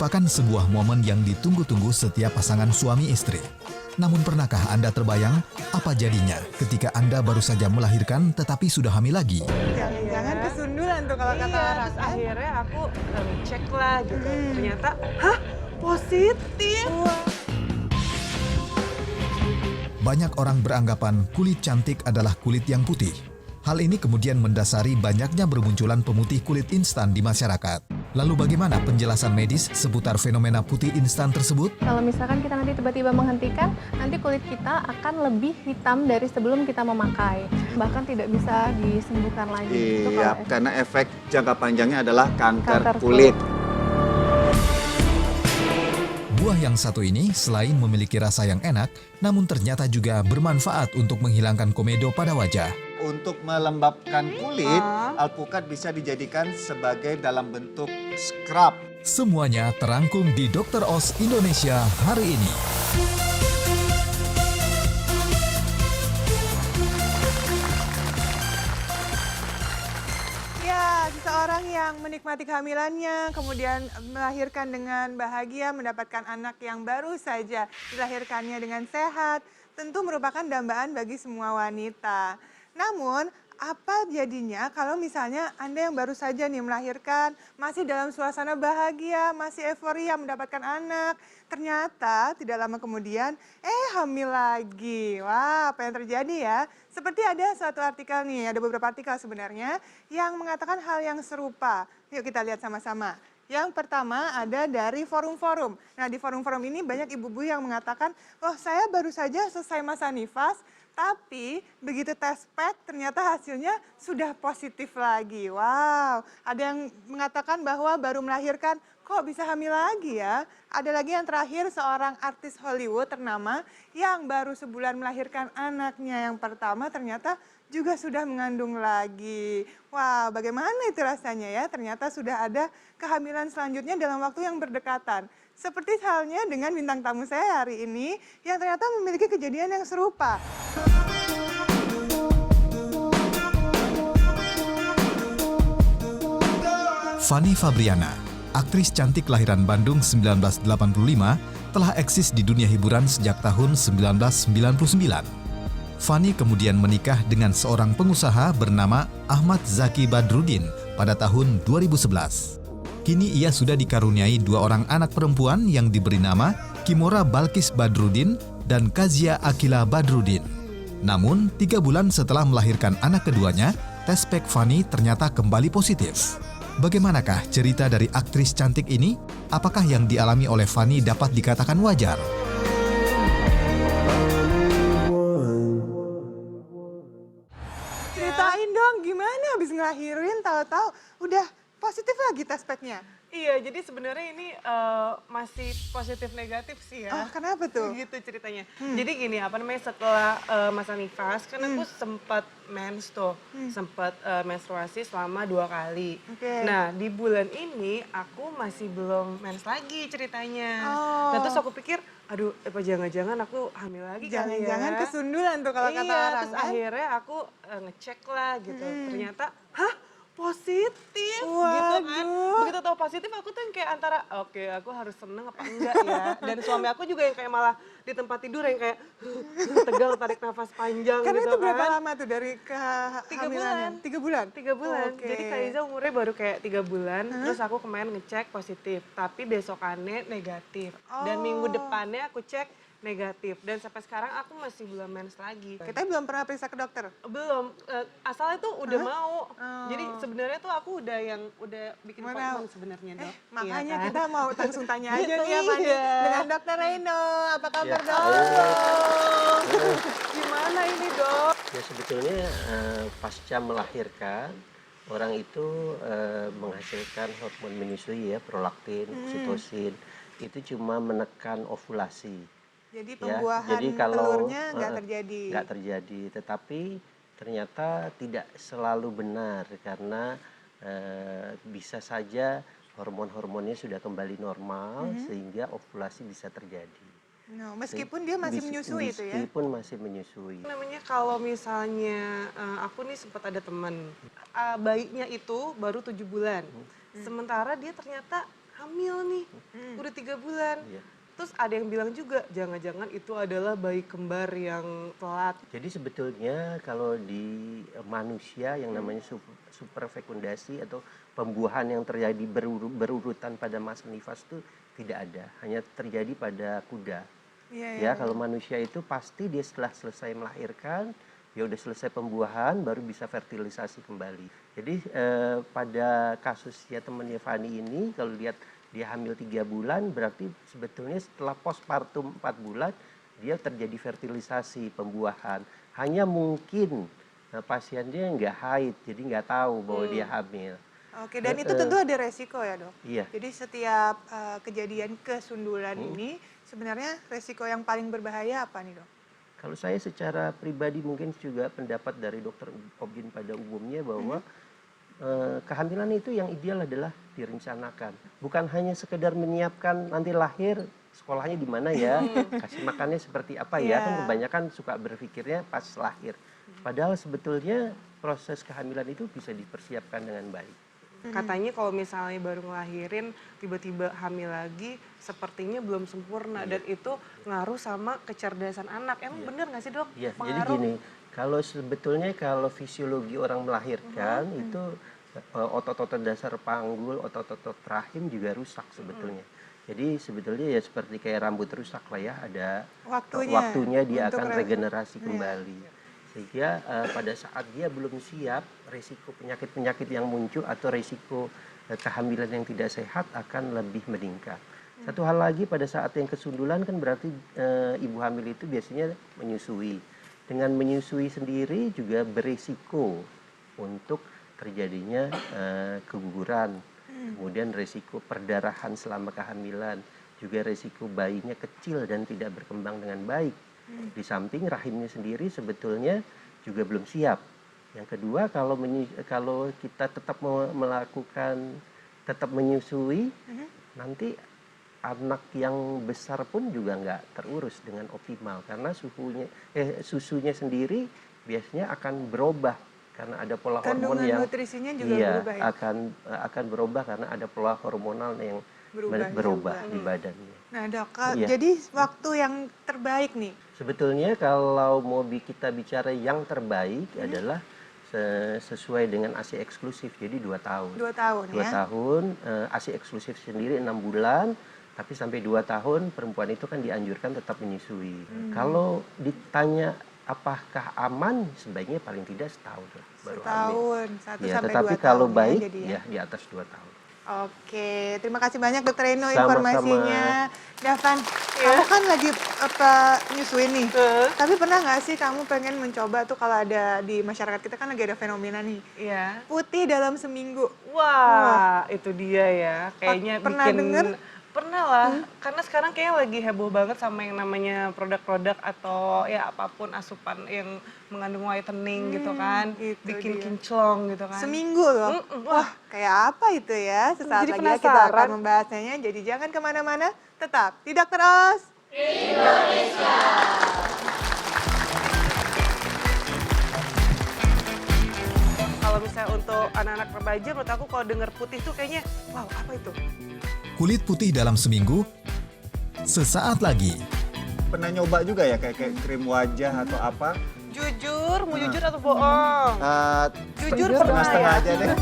merupakan sebuah momen yang ditunggu-tunggu setiap pasangan suami istri. Namun pernahkah Anda terbayang apa jadinya ketika Anda baru saja melahirkan tetapi sudah hamil lagi? Jangan-jangan kesundulan tuh kalau kata orang. Terus akhirnya aku cek lah gitu. Ternyata, hah? Positif. Banyak orang beranggapan kulit cantik adalah kulit yang putih. Hal ini kemudian mendasari banyaknya bermunculan pemutih kulit instan di masyarakat. Lalu bagaimana penjelasan medis seputar fenomena putih instan tersebut? Kalau misalkan kita nanti tiba-tiba menghentikan, nanti kulit kita akan lebih hitam dari sebelum kita memakai. Bahkan tidak bisa disembuhkan lagi. Itu Iya, kalau karena efek jangka panjangnya adalah kanker Kanker kulit. Buah yang satu ini selain memiliki rasa yang enak, namun ternyata juga bermanfaat untuk menghilangkan komedo pada wajah. Untuk melembabkan kulit, alpukat bisa dijadikan sebagai dalam bentuk scrub. Semuanya terangkum di Dr. Oz Indonesia hari ini. Ya, seseorang yang menikmati kehamilannya, kemudian melahirkan dengan bahagia, mendapatkan anak yang baru saja dilahirkannya dengan sehat, tentu merupakan dambaan bagi semua wanita. Namun, apa jadinya kalau misalnya Anda yang baru saja nih melahirkan, masih dalam suasana bahagia, masih euforia mendapatkan anak, ternyata tidak lama kemudian, hamil lagi. Wah, apa yang terjadi ya? Seperti ada suatu artikel nih, ada beberapa artikel sebenarnya yang mengatakan hal yang serupa. Yuk kita lihat sama-sama. Yang pertama ada dari forum-forum. Nah, di forum-forum ini banyak ibu-ibu yang mengatakan, oh saya baru saja selesai masa nifas, tapi begitu tes pack ternyata hasilnya sudah positif lagi. Wow, ada yang mengatakan bahwa baru melahirkan kok bisa hamil lagi ya. Ada lagi yang terakhir seorang artis Hollywood ternama yang baru sebulan melahirkan anaknya yang pertama ternyata juga sudah mengandung lagi. Wow, bagaimana itu rasanya ya? Ternyata sudah ada kehamilan selanjutnya dalam waktu yang berdekatan. Seperti halnya dengan bintang tamu saya hari ini yang ternyata memiliki kejadian yang serupa. Fanny Fabriana, aktris cantik kelahiran Bandung 1985, telah eksis di dunia hiburan sejak tahun 1999. Fanny kemudian menikah dengan seorang pengusaha bernama Ahmad Zaki Badrudin pada tahun 2011. Kini ia sudah dikaruniai dua orang anak perempuan yang diberi nama Kimora Balkis Badrudin dan Kazia Akila Badrudin. Namun, 3 bulan setelah melahirkan anak keduanya, tes pack Fanny ternyata kembali positif. Bagaimanakah cerita dari aktris cantik ini? Apakah yang dialami oleh Fanny dapat dikatakan wajar? Ceritain dong gimana habis ngelahirin tahu-tahu udah positif lagi tes packnya. Iya, jadi sebenarnya ini masih positif negatif sih ya. Oh, kenapa tuh? Gitu ceritanya. Jadi gini, apa namanya, setelah masa nifas, kan aku sempat mens tuh, sempat menstruasi selama 2 kali. Oke. Nah, di bulan ini aku masih belum mens lagi ceritanya. Oh. Nah, terus aku pikir, aduh, apa jangan-jangan aku hamil lagi kali ya. Jangan-jangan kesundulan tuh kalau kata orang Terus kan. akhirnya aku ngecek lah gitu. Ternyata, hah? Positif gitu kan. Waduh. Begitu tahu positif aku tuh yang kayak antara oke, aku harus seneng apa enggak ya. Dan suami aku juga yang kayak malah di tempat tidur yang kayak tegang, tarik nafas panjang Karena gitu itu berapa kan. lama tuh dari kehamilannya? 3 bulan. 3 bulan. Oke. Jadi Kaiza umurnya baru kayak 3 bulan. Terus aku kemarin ngecek positif, tapi besokannya negatif. Dan minggu depannya aku cek negatif. Dan sampai sekarang aku masih belum mens lagi. Kita belum pernah periksa ke dokter. Belum, asalnya tuh udah mau. Jadi sebenarnya tuh aku udah bikin appointment sebenarnya, Dok. Makanya Iya kan? kita mau langsung tanya aja nih ya Fanny Iya. dengan Dokter Reno. Apa kabar Ya, dok? Gimana ini, Dok? Ya sebetulnya pasca melahirkan orang itu menghasilkan hormon menyusui ya, prolaktin, oksitosin. Itu cuma menekan ovulasi. Jadi Ya, pembuahan jadi kalau telurnya nggak terjadi. nggak terjadi, tetapi ternyata tidak selalu benar karena bisa saja hormon-hormonnya sudah kembali normal sehingga ovulasi bisa terjadi. No, meskipun dia masih menyusui itu ya. Meskipun masih menyusui. Namanya kalau misalnya aku nih sempat ada teman bayinya itu baru 7 bulan. Sementara dia ternyata hamil nih, udah 3 bulan. Iya. Terus ada yang bilang juga, jangan-jangan itu adalah bayi kembar yang telat. Jadi sebetulnya kalau di manusia yang namanya superfekundasi atau pembuahan yang terjadi berurutan pada masa nifas itu tidak ada, hanya terjadi pada kuda. Ya, kalau manusia itu pasti dia setelah selesai melahirkan, ya udah selesai pembuahan baru bisa fertilisasi kembali. Jadi pada kasusnya temannya Fani ini kalau lihat dia hamil 3 bulan berarti sebetulnya setelah postpartum 4 bulan dia terjadi fertilisasi pembuahan. Hanya mungkin pasiennya nggak haid jadi nggak tahu bahwa dia hamil. Oke, dan itu tentu ada resiko ya dok? Iya. Jadi setiap kejadian kesundulan ini sebenarnya resiko yang paling berbahaya apa nih dok? Kalau saya secara pribadi mungkin juga pendapat dari dokter obgyn pada umumnya bahwa kehamilan itu yang ideal adalah direncanakan. Bukan hanya sekedar menyiapkan nanti lahir sekolahnya di mana ya, kasih makannya seperti apa ya, kan kebanyakan suka berpikirnya pas lahir. Padahal sebetulnya proses kehamilan itu bisa dipersiapkan dengan baik. Katanya kalau misalnya baru ngelahirin tiba-tiba hamil lagi sepertinya belum sempurna dan itu ngaruh sama kecerdasan anak. Emang bener nggak sih dok? Iya, jadi Pengaruh? gini, kalau sebetulnya kalau fisiologi orang melahirkan itu otot-otot dasar panggul, otot-otot rahim juga rusak sebetulnya. Jadi sebetulnya ya seperti kayak rambut rusak lah ya, ada waktunya dia untuk akan regenerasi kembali. Sehingga pada saat dia belum siap, resiko penyakit-penyakit yang muncul atau resiko kehamilan yang tidak sehat akan lebih meningkat. Satu hal lagi pada saat yang kesundulan kan berarti ibu hamil itu biasanya menyusui. Dengan menyusui sendiri juga berisiko untuk terjadinya keguguran, kemudian resiko perdarahan selama kehamilan, juga resiko bayinya kecil dan tidak berkembang dengan baik. Di samping rahimnya sendiri sebetulnya juga belum siap. Yang kedua kalau kita tetap tetap menyusui, nanti anak yang besar pun juga nggak terurus dengan optimal karena susunya sendiri biasanya akan berubah karena ada pola hormon yang nutrisinya juga berubah ya? akan berubah karena ada pola hormonal yang berubah di badannya. Nah dok, jadi waktu yang terbaik nih? Sebetulnya kalau mau kita bicara yang terbaik adalah sesuai dengan ASI eksklusif, jadi 2 tahun. 2 tahun 2 tahun, ASI eksklusif sendiri 6 bulan, tapi sampai 2 tahun perempuan itu kan dianjurkan tetap menyusui. Kalau ditanya apakah aman, sebaiknya paling tidak setahun lah baru setahun, hamil. 1 Ya, sampai 2 tetapi tahun kalau ya, baik jadi ya di atas 2 tahun. Oke, terima kasih banyak Dokter Eno Sama-sama. informasinya. Davan, kamu kan lagi nyusuin nih. Tapi pernah nggak sih kamu pengen mencoba tuh kalau ada di masyarakat kita kan lagi ada fenomena nih. Iya. Putih dalam seminggu. Wah, itu dia ya. Kayaknya Pernah bikin denger? Pernah lah, karena sekarang kayaknya lagi heboh banget sama yang namanya produk-produk atau ya apapun asupan yang mengandung whitening gitu kan, itu bikin dia. kinclong gitu kan. Seminggu loh. Wah, kayak apa itu ya? Sesaat Jadi lagi ya kita penasaran. akan membahasnya. Jadi jangan kemana-mana, tetap di Dokter Oz. Kalau misalnya untuk anak-anak remaja, menurut aku kalau denger putih tuh kayaknya, wow apa itu? Kulit putih dalam seminggu, sesaat lagi. Pernah nyoba juga ya kayak krim wajah atau apa? Jujur, mau jujur atau bohong? Eh, Jujur setengah-setengah pernah ya? aja deh.